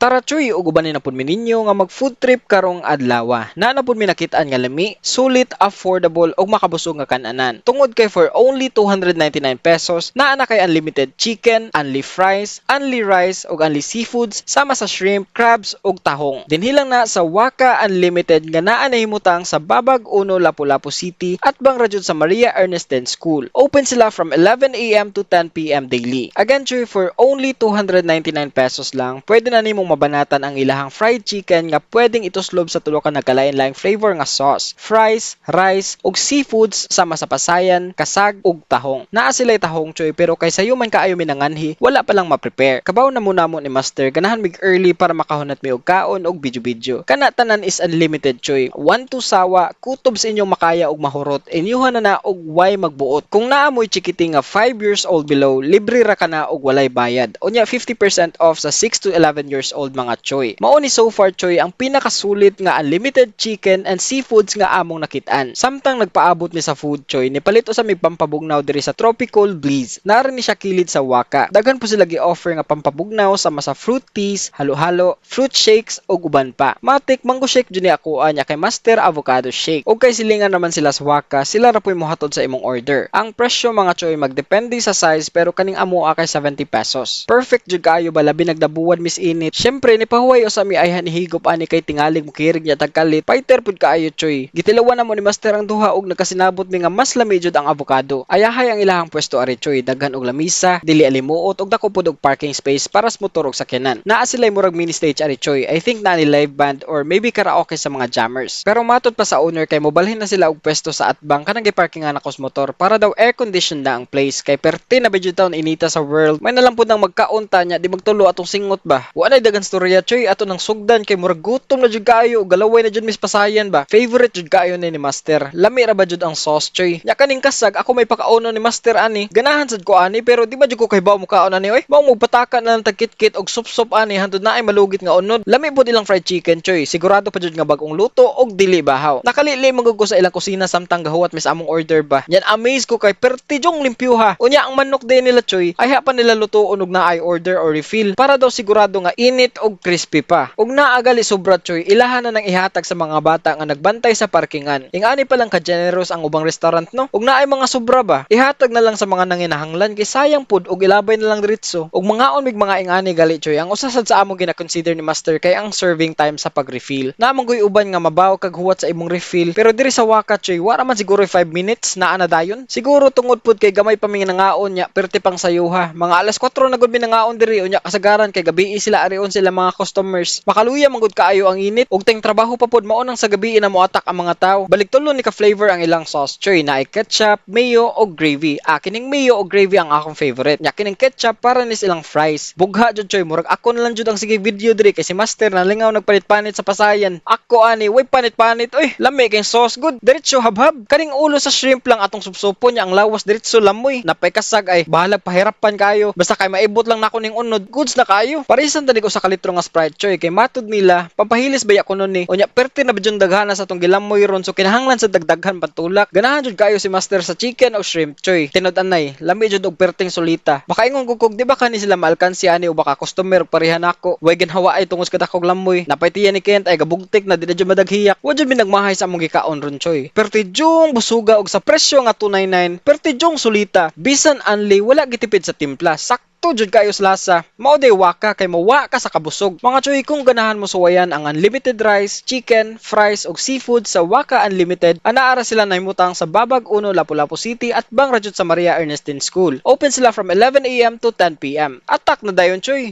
Tara choy, uguban ni na pud mi ninyo nga mag food trip karong adlaw. Na pud mi nakitaan nga lami, sulit, affordable ug makabusog nga kan-anan. Tungod kay for only 299 pesos, naa na kay unlimited chicken, unli fries, unli rice ug unli seafoods sama sa shrimp, crabs ug tahong. Dinhi lang na sa Waka Unlimited nga naa nahimutang sa Babag 1, Lapu-Lapu City at bang radyod sa Maria Ernestine School. Open sila from 11 a.m. to 10 p.m. daily. Again choy, for only 299 pesos lang, pwede na nimong mabanatan ang ilahang fried chicken nga pwedeng ituslob sa tulo ka nagkalain-laing flavor nga sauce, fries, rice ug seafoods sama sa pasayan, kasag ug tahong. Naa sila'y tahong choy, pero kay sayo man kaayo minanganhi, wala pa lang ma-prepare. Kabaw na muna mo ni Master, ganahan mig early para makahunat mi og kaon ug video-video. Kana tanan is unlimited choy. 1 to sawa, kutob sa inyong makaya og mahurot, inyuhan na og way magbuot. Kung naa mo'y chikiti nga 5 years old below, libre ra kana og walay bayad. Unya 50% off sa 6 to 11 years old mga choy. Mao ni so far choy ang pinakasulit nga unlimited chicken and seafoods nga among nakitaan. Samtang nagpaabot mi sa food choy, nipalit sa mig pampabugnaw diri sa Tropical Breeze. Narin ni siya kilid sa Waka. Daghan po sila gi-offer nga pampabugnaw sama sa fruit teas, halo-halo, fruit shakes ug uban pa. Matik mango shake jud ni ako anya kay Master avocado shake. Ug kay silingan naman sila sa Waka, sila ra po'y mohatod sa imong order. Ang presyo mga choy magdepende sa size pero kaning amoa kay 70 pesos. Perfect jud kaayo ba labi nagdabuwan mis init. Syempre ni pahuway sa mi ay hanihigop ani kay tingalig mo kirig niya tagkalit. Fighter pud kaayo choy. Gitilawan na mo ni Master ang duha og nagkasinabot mi nga mas lami jud ang avocado. Ayahay ang ilahang pwesto ari choy, daghan og lamisa, dili alimuot og dako pud og parking space para sa motor ug sakyanan. Naa sila'y murag mini stage ari choy. I think na ni live band or maybe karaoke sa mga jammers. Pero matod pa sa owner kay mobalhin na sila og pwesto sa atbang kanang giparkingan na kos motor para daw air condition na ang place kay perti na ba jud taon inita sa world. May nalang pud nang magkaunta nya di magtulo atong singot ba. Wa na dagan storya choy ato nang sugdan kay murag gutom na jud kaayo ug galaway na jud mis pasayan ba. Favorite jud kaayo ni Master. Lami ra ba jud ang sauce choy. Nya kaning kasag ako may pakauno ni Master ani. Ganahan sad ko ani pero di ba jud ko kay baw mo kaon ani oy. Mao mo pataka na lang tagkit-kit og sup-sup ani handud na ay malugit nga unod. Lami pud ilang fried chicken choy. Sigurado pa jud nga bagong luto og dili bahaw. Nakalili magud ko sa ilang kusina samtang gahuwat mis among order ba. Yan amaze ko kay perti jong limpyo ha. Unya ang manok din nila choy ay pa nila lutoon og naay order or refill para daw sigurado nga init og crispy pa. Og naagali sobra choy, ilahan na nang ihatag sa mga bata nga nagbantay sa parkingan. Ingani pa lang ka generous ang ubang restaurant no. Og naay mga sobra ba. Ihatag na lang sa mga nanginahanglan kay sayang pud og ilabay na lang diretso. Og mangaon mig mga ingani gali choy. Ang usa sad sa among gina-consider ni Master kay ang serving time sa pag-refill. Naamong goy uban nga mabaw kag huwat sa imong refill pero diri sa Waka choy, wala man siguro 5 minutes naa na dayon. Siguro tungod pud kay gamay pa mi nangaon nya perti pang sayuha. Mga alas 4 na gud mi nangaon diri unya kasagaran kay gabi sila arion sila mga customers. Makaluya man gud kaayo ang init ug teng trabaho pa pud mao nang sa gabi na mo atak ang mga tawo. Balik tulo ni ka flavor ang ilang sauce choy na ketchup, mayo ug gravy. Kining mayo ug gravy ang akong favorite. Nya kining ketchup para ni silang fries. Bugha jud choy murag ako na lang jud ang sige video diri kay si Master na lingaw nagpalit-panit sa pasayan. Ako ani way panit-panit oy. Lami kay sauce good. Diretso habhab. Kaning ulo sa shrimp lang atong supsupo nya ang lawas diretso lamoy. Napay kasag ay bahala pahirapan kayo. Basta kay maibot lang nako ning unod. Goods na kayo. Parisan tani ko sa kalitro nga Sprite choy kay matud nila pampahilis baya ko nun ni. Unya perti na bidyon daghana sa atong gilamoy ron so kinahanglan sa dagdaghan pantulak. Ganahan jud kayo si Master sa chicken o shrimp choy. Tinud-anay, lami jud og perting solita. Baka ingon gugog di ba kani sila maalkansi ani o baka customer pareha nako. Way ginhawa ay tungos kada kog lamoy. Napay tiyan ni Kent ay gabugtik na di na jud madaghiyak. Wa jud minagmahay sa among gikaon ron choy. Perti jung busuga og sa presyo nga 299. Perti jung solita. Bisan anli wala gitipid sa timpla. Sakto jud kayo sa lasa. Mao day Waka kay mawa ka sa kabusog. Mga choy kung ganahan mo suwayan ang unlimited rice, chicken, fries ug seafood sa Waka Unlimited, anaara sila nahimutang sa Babag 1, Lapu-Lapu City at bang radyod sa Maria Ernestine School. Open sila from 11 a.m. to 10 p.m. Atak na dayon choy.